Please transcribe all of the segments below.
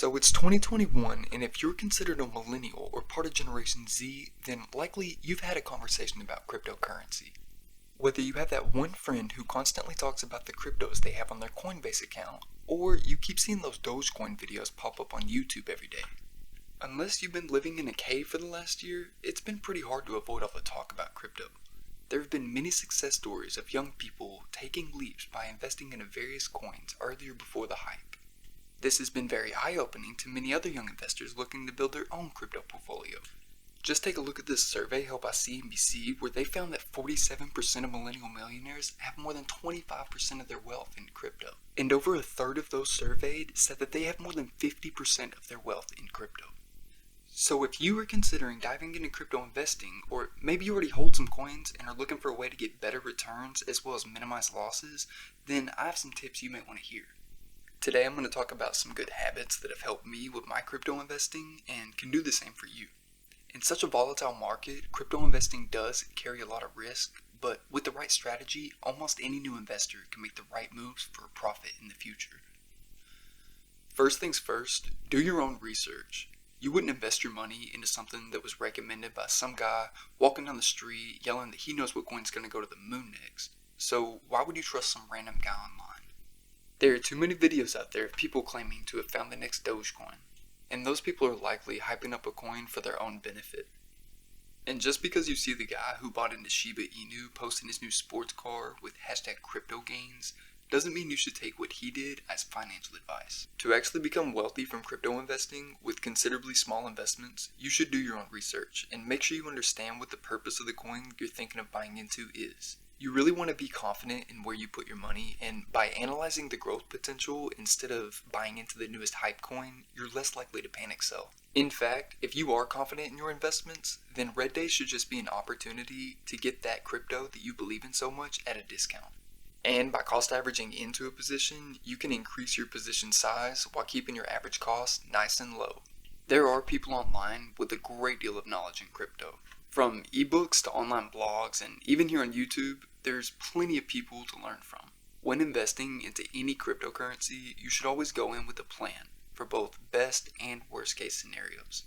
So it's 2021, and if you're considered a millennial or part of Generation Z, then likely you've had a conversation about cryptocurrency. Whether you have that one friend who constantly talks about the cryptos they have on their Coinbase account, or you keep seeing those Dogecoin videos pop up on YouTube every day. Unless you've been living in a cave for the last year, it's been pretty hard to avoid all the talk about crypto. There have been many success stories of young people taking leaps by investing in various coins earlier before the hype. This has been very eye-opening to many other young investors looking to build their own crypto portfolio. Just take a look at this survey held by CNBC where they found that 47% of millennial millionaires have more than 25% of their wealth in crypto. And over a third of those surveyed said that they have more than 50% of their wealth in crypto. So if you are considering diving into crypto investing, or maybe you already hold some coins and are looking for a way to get better returns as well as minimize losses, then I have some tips you may want to hear. Today I'm going to talk about some good habits that have helped me with my crypto investing and can do the same for you. In such a volatile market, crypto investing does carry a lot of risk, but with the right strategy, almost any new investor can make the right moves for a profit in the future. First things first, do your own research. You wouldn't invest your money into something that was recommended by some guy walking down the street yelling that he knows what coin's going to go to the moon next. So why would you trust some random guy online? There are too many videos out there of people claiming to have found the next Dogecoin, and those people are likely hyping up a coin for their own benefit. And just because you see the guy who bought into Shiba Inu posting his new sports car with #CryptoGains, doesn't mean you should take what he did as financial advice. To actually become wealthy from crypto investing with considerably small investments, you should do your own research and make sure you understand what the purpose of the coin you're thinking of buying into is. You really want to be confident in where you put your money, and by analyzing the growth potential instead of buying into the newest hype coin, you're less likely to panic sell. In fact, if you are confident in your investments, then red days should just be an opportunity to get that crypto that you believe in so much at a discount. And by cost averaging into a position, you can increase your position size while keeping your average cost nice and low. There are people online with a great deal of knowledge in crypto. From ebooks to online blogs, and even here on YouTube, there's plenty of people to learn from. When investing into any cryptocurrency, you should always go in with a plan for both best and worst case scenarios.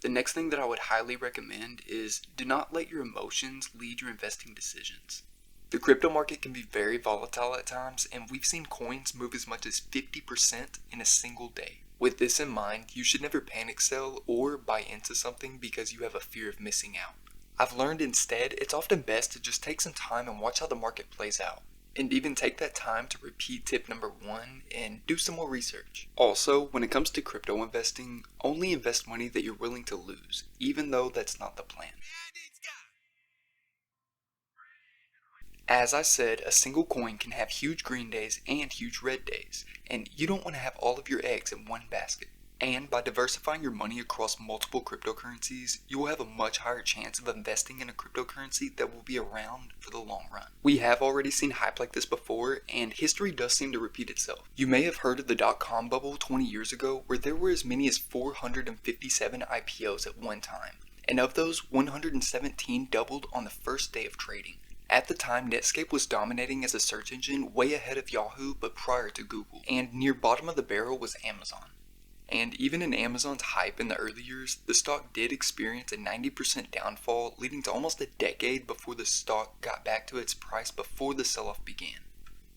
The next thing that I would highly recommend is do not let your emotions lead your investing decisions. The crypto market can be very volatile at times, and we've seen coins move as much as 50% in a single day. With this in mind, you should never panic sell or buy into something because you have a fear of missing out. I've learned instead it's often best to just take some time and watch how the market plays out. And even take that time to repeat tip number 1 and do some more research. Also, when it comes to crypto investing, only invest money that you're willing to lose, even though that's not the plan. As I said, a single coin can have huge green days and huge red days, and you don't want to have all of your eggs in one basket. And by diversifying your money across multiple cryptocurrencies, you will have a much higher chance of investing in a cryptocurrency that will be around for the long run. We have already seen hype like this before, and history does seem to repeat itself. You may have heard of the dot-com bubble 20 years ago, where there were as many as 457 IPOs at one time, and of those, 117 doubled on the first day of trading. At the time, Netscape was dominating as a search engine way ahead of Yahoo but prior to Google, and near bottom of the barrel was Amazon. And even in Amazon's hype in the early years, the stock did experience a 90% downfall, leading to almost a decade before the stock got back to its price before the sell-off began.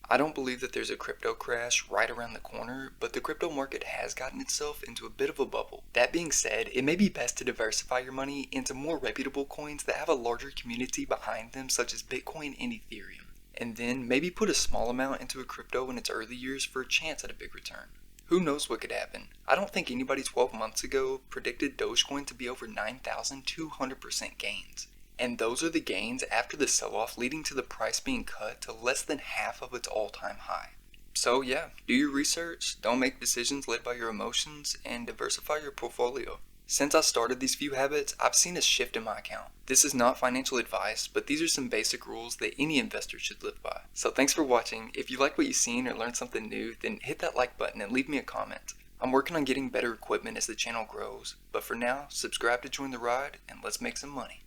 I don't believe that there's a crypto crash right around the corner, but the crypto market has gotten itself into a bit of a bubble. That being said, it may be best to diversify your money into more reputable coins that have a larger community behind them, such as Bitcoin and Ethereum. And then maybe put a small amount into a crypto in its early years for a chance at a big return. Who knows what could happen? I don't think anybody 12 months ago predicted Dogecoin to be over 9,200% gains. And those are the gains after the sell-off, leading to the price being cut to less than half of its all-time high. So yeah, do your research, don't make decisions led by your emotions, and diversify your portfolio. Since I started these few habits, I've seen a shift in my account. This is not financial advice, but these are some basic rules that any investor should live by. So thanks for watching. If you like what you've seen or learned something new, then hit that like button and leave me a comment. I'm working on getting better equipment as the channel grows, but for now, subscribe to join the ride and let's make some money.